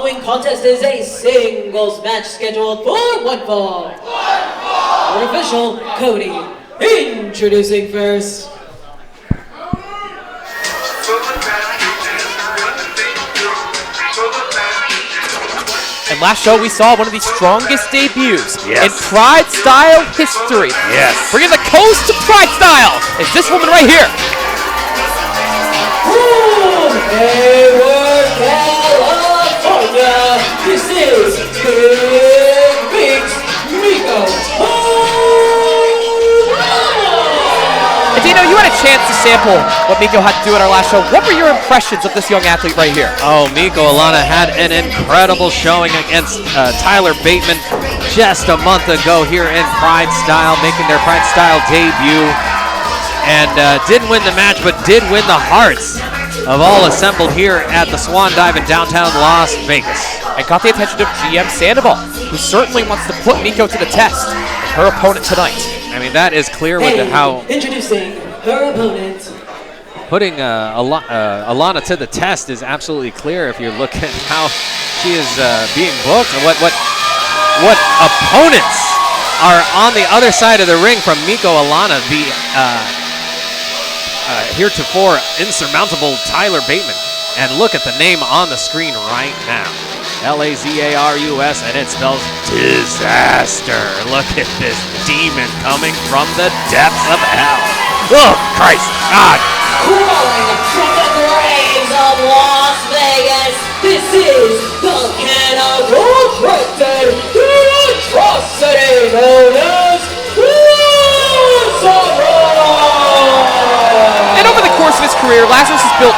following contest is a singles match scheduled for one fall. Our official, Cody, introducing first. And last show we saw one of the strongest debuts in PrideStyle history. Yes. Bringing the coast to PrideStyle is this woman right here. Hayward, California. This is Big Miko. Dino, you had a chance to sample what Miko had to do at our last show. What were your impressions of this young athlete right here? Oh, 𝗠𝗞𝗢 𝗀𝗧 had an incredible showing against Tyler Bateman just a month ago here in PrideStyle, making their PrideStyle debut. And didn't win the match, but did win the hearts of all assembled here at the Swan Dive in downtown Las Vegas. And got the attention of GM Sandoval, who certainly wants to put Miko to the test, her opponent tonight. I mean, that is clear with how introducing her opponent. Putting 𝗀𝗧 to the test is absolutely clear if you're looking at how she is being booked and what opponents are on the other side of the ring from Miko 𝗀𝗧, the heretofore insurmountable Tyler Bateman. And look at the name on the screen right now. 𝗬𝗓𝗓, and it spells disaster. Look at this demon coming from the depths of hell. Oh, Christ, God. Crawling from the graves of Las Vegas, this is the cannibal-infected atrocity known as Lazarus! And over the course of his career, Lazarus has built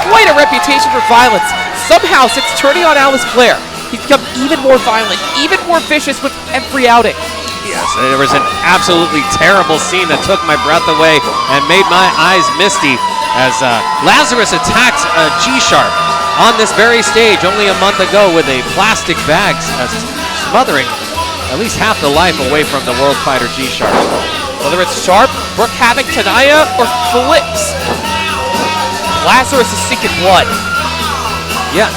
quite a reputation for violence. Somehow, since turning on Alice Blair, he's become even more violent, even more vicious with every outing. Yes, there was an absolutely terrible scene that took my breath away and made my eyes misty as Lazarus attacked G-Sharp on this very stage only a month ago with a plastic bag, smothering at least half the life away from the world fighter G-Sharp. Whether it's Sharp, Brooke Havoc, Tanaya, or Flips, Lazarus is seeking blood. Yeah,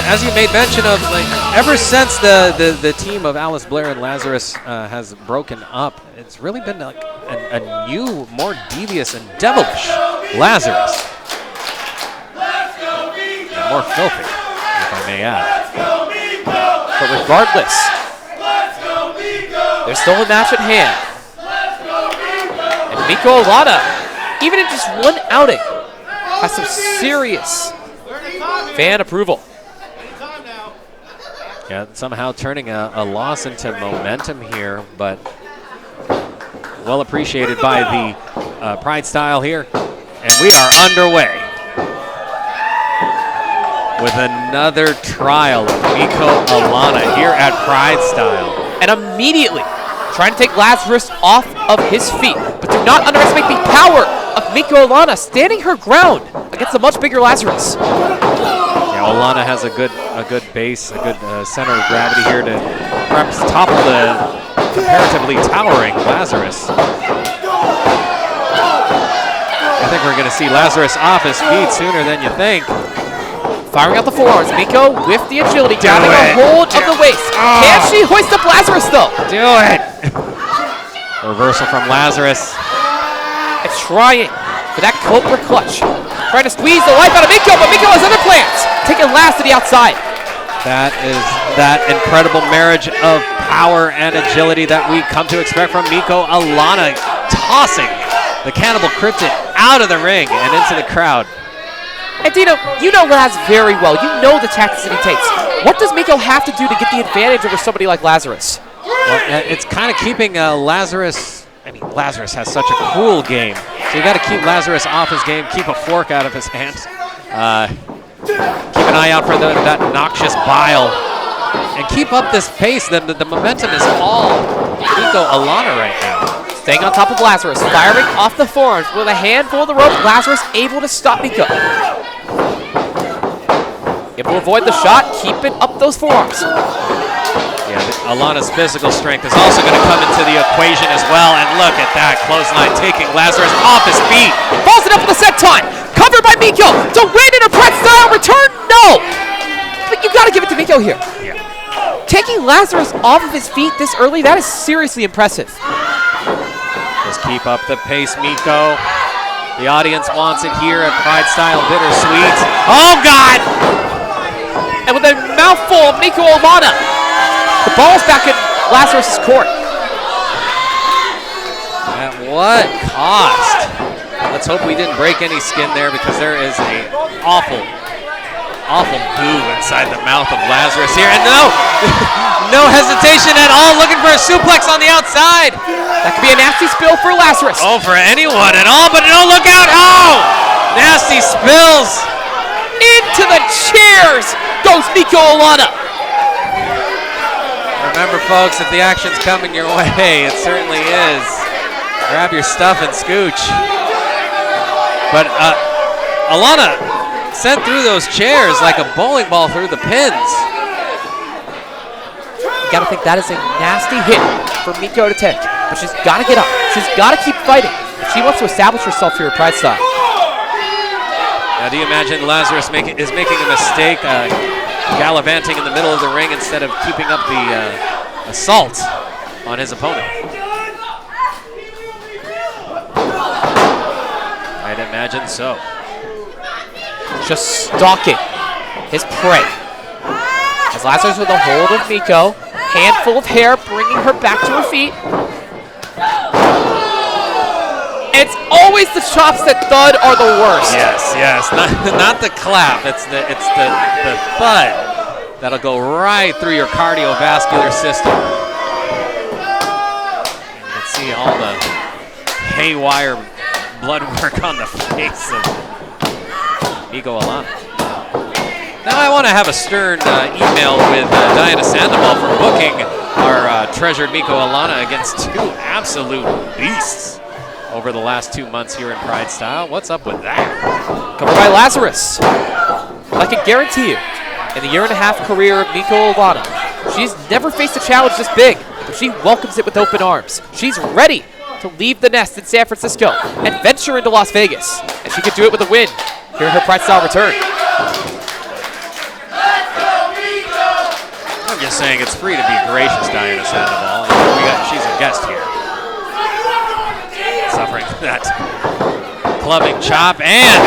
as you made mention of, like, ever since the team of Alice Blair and Lazarus has broken up, it's really been like a new, more devious and devilish Lazarus. And more filthy, if I may add. But regardless, there's still a match at hand. And Miko 𝗀𝗧, even in just one outing, has some serious fan approval. Yeah, somehow turning a loss into momentum here, but well appreciated by the PrideStyle here. And we are underway with another trial of Miko 𝗀𝗧 here at PrideStyle. And immediately trying to take Lazarus off of his feet. But do not underestimate the power of Miko 𝗀𝗧 standing her ground against a much bigger Lazarus. Yeah, 𝗀𝗧 has a good base, a good center of gravity here to perhaps topple the comparatively towering Lazarus. I think we're going to see Lazarus off his feet sooner than you think. Firing out the forearms, Miko with the agility, grabbing a hold of the waist. Can she hoist up Lazarus though? Do it! Reversal from Lazarus. And trying for that Cobra clutch. Trying to squeeze the life out of Miko, but Miko has other plans. Taking last to the outside. That is that incredible marriage of power and agility that we come to expect from Miko 𝗀𝗧, tossing the Cannibal Cryptid out of the ring and into the crowd. And Dino, you know Laz very well. You know the tactics that he takes. What does Miko have to do to get the advantage over somebody like Lazarus? Well, it's kind of keeping Lazarus. I mean, Lazarus has such a cool game, so you got to keep Lazarus off his game, keep a fork out of his hands, keep an eye out for that noxious bile, and keep up this pace. The momentum is all Miko 𝗀𝗧 right now. Staying on top of Lazarus, firing off the forearms with a handful of the rope. Lazarus able to stop Miko. Able to avoid the shot, keeping up those forearms. Yeah, 𝗀𝗧's physical strength is also going to come into the equation as well. And look at that clothesline taking Lazarus off his feet. Falls it up for the set time. Covered by Miko. To win in a PrideStyle return? No! But you got to to give it to Miko here. Taking Lazarus off of his feet this early, that is seriously impressive. Just keep up the pace, Miko. The audience wants it here at PrideStyle Bittersweet. Oh, God! And with a mouthful of 𝗕𝗂𝗧𝗧𝗏, the ball's back in Lazarus' court. At what cost? Let's hope we didn't break any skin there, because there is a awful boo inside the mouth of Lazarus here. And no hesitation at all, looking for a suplex on the outside. That could be a nasty spill for Lazarus. Oh, for anyone at all, but no, look out. Oh, nasty spills. Into the chairs goes 𝗕𝗂𝗧𝗏. Remember, folks, if the action's coming your way, it certainly is. Grab your stuff and scooch. But Alana sent through those chairs like a bowling ball through the pins. You gotta think that is a nasty hit for Miko to take. But she's gotta get up. She's gotta keep fighting. She wants to establish herself here at PrideStyle. Now, do you imagine Lazarus is making a mistake, gallivanting in the middle of the ring instead of keeping up the assault on his opponent? I'd imagine so. Just stalking his prey. As Lazarus with a hold of Miko, handful of hair bringing her back to her feet. And it's always the chops that thud are the worst. Yes, not the clap. It's the thud that'll go right through your cardiovascular system. You can see all the haywire blood work on the face of 𝗕𝗂𝗧𝗏. Now I want to have a stern email with Diana Sandoval for booking our treasured 𝗕𝗂𝗧𝗏 against two absolute beasts over the last 2 months here in PrideStyle. What's up with that? Covered by Lazarus. I can guarantee you, in the year-and-a-half career of 𝗕𝗂𝗧𝗏, she's never faced a challenge this big, but she welcomes it with open arms. She's ready to leave the nest in San Francisco and venture into Las Vegas. And she could do it with a win here in her PrideStyle return. I'm just saying it's free to be gracious, Diana Sandoval. She's a guest here. Suffering that clubbing chop, and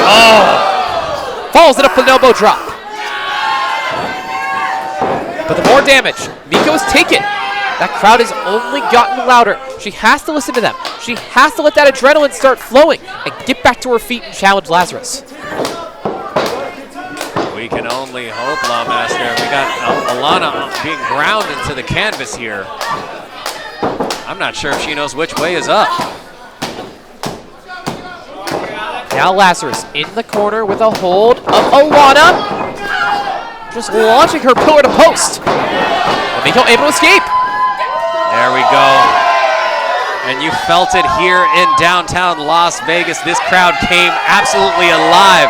falls in a Bonobo drop. But the more damage Miko has taken, that crowd has only gotten louder. She has to listen to them. She has to let that adrenaline start flowing and get back to her feet and challenge Lazarus. We can only hope, Lawmaster. We got Alana being ground into the canvas here. I'm not sure if she knows which way is up. Now Lazarus in the corner with a hold of Alana. Just launching her pillar to post. And Miko able to escape. There we go. And you felt it here in downtown Las Vegas. This crowd came absolutely alive.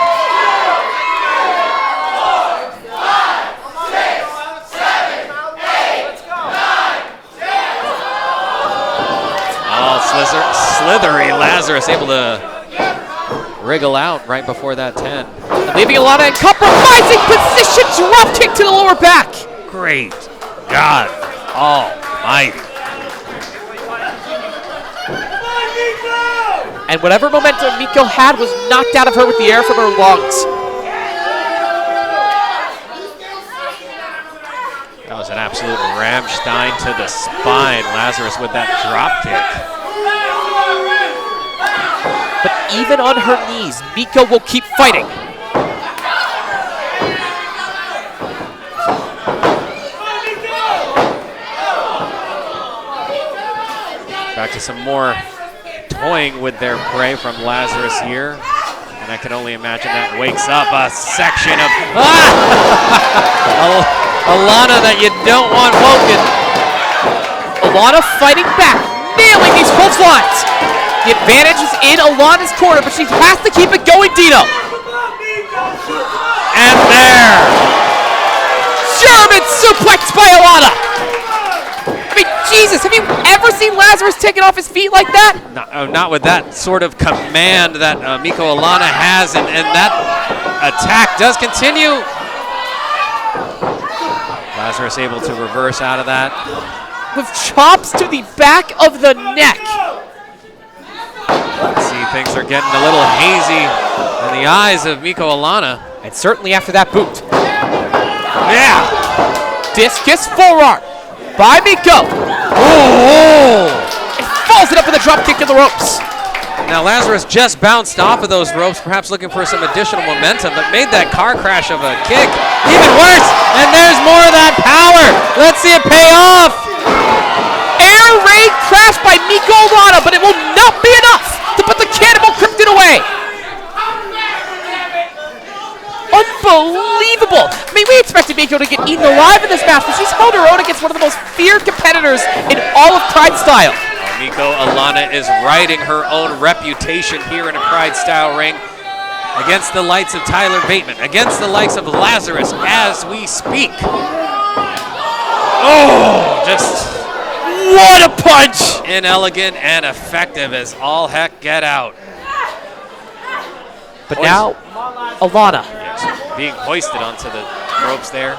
Slithery Lazarus able to wriggle out right before that 10. Leaving Alana in compromising position, drop kick to the lower back. Great God almighty. And whatever momentum Miko had was knocked out of her with the air from her lungs. That was an absolute Rammstein to the spine. Lazarus with that drop kick. But even on her knees, Miko will keep fighting. Back to some more toying with their prey from Lazarus here. And I can only imagine that wakes up a section of Alana that you don't want woken. Alana fighting back, nailing these clotheslines. The advantage is in Alana's corner, but she has to keep it going, Dino. And there. German suplex by Alana. I mean, Jesus, have you ever seen Lazarus taken off his feet like that? Not with that sort of command that 𝗕𝗂𝗧𝗏 has, and that attack does continue. Lazarus able to reverse out of that. With chops to the back of the neck. Let's see, things are getting a little hazy in the eyes of 𝗕𝗳𝗧𝗧. And certainly after that boot. Yeah! Discus forearm by Miko. Oh! It falls it up with a drop kick in the ropes. Now Lazarus just bounced off of those ropes, perhaps looking for some additional momentum, but made that car crash of a kick even worse. And there's more of that power. Let's see it pay off. Air raid crash by 𝗕𝗳𝗧𝗧, but it will not be enough to put the 𝗕𝗓𝗚𝗧𝗧 away. Unbelievable. I mean, we expected Miko to get eaten alive in this match, but she's held her own against one of the most feared competitors in all of PrideStyle. 𝗕𝗳𝗧𝗧 is writing her own reputation here in a PrideStyle ring against the likes of Tyler Bateman, against the likes of Lazarus as we speak. Oh, just what a punch! Inelegant and effective as all heck get out. But now, Alana. Yes, being hoisted onto the ropes there.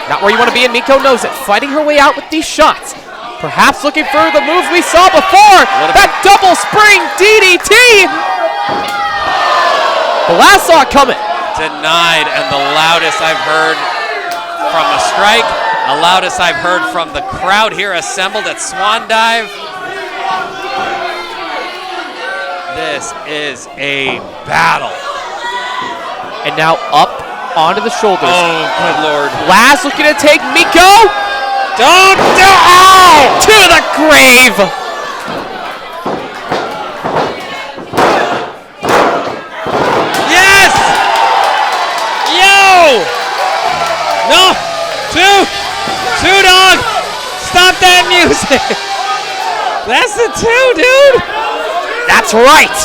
Not where you want to be, and Miko knows it. Fighting her way out with these shots. Perhaps looking for the moves we saw before. That double spring DDT. The last saw it coming. Denied, and the loudest I've heard from the strike, the loudest I've heard from the crowd here assembled at Swan Dive. This is a battle. And now up onto the shoulders. Oh, good Lord. Laz looking to take Miko. Don't do it! To the grave. Yes! Yo! No! Two dog! Stop that music! That's the two, dude! That's right.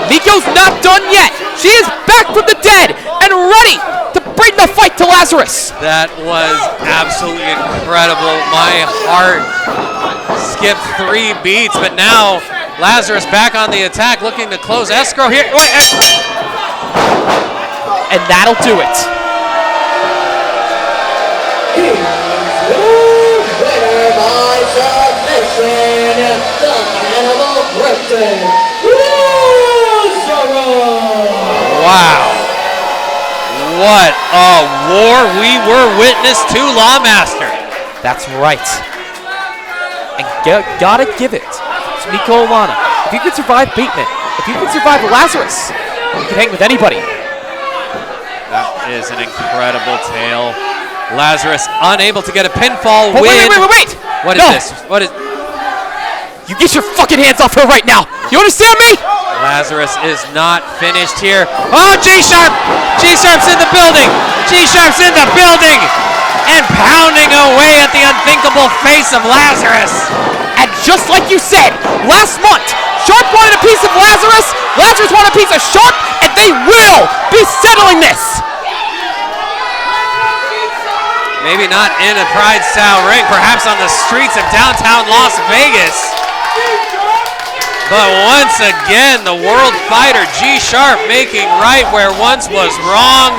Miko's not done yet. She is back from the dead and ready to bring the fight to Lazarus. That was absolutely incredible. My heart skipped 3 beats, but now Lazarus back on the attack, looking to close escrow here. And that'll do it. Winner by submission, the 𝗕𝗓𝗚𝗧𝗧𝗧. Wow. What a war we were witness to, Lawmaster. That's right. And gotta give it to 𝗕𝗳𝗧𝗧. If you could survive Bateman, if you could survive Lazarus, you can hang with anybody. That is an incredible tale. Lazarus unable to get a pinfall win. Wait! What is this? What is... You get your fucking hands off her right now. You understand me? Lazarus is not finished here. Oh, G-Sharp! G-Sharp's in the building! G-Sharp's in the building! And pounding away at the unthinkable face of Lazarus. And just like you said, last month, Sharp wanted a piece of Lazarus, Lazarus wanted a piece of Sharp, and they will be settling this. Maybe not in a PrideStyle ring, perhaps on the streets of downtown Las Vegas. But once again, the world fighter G-Sharp making right where once was wrong.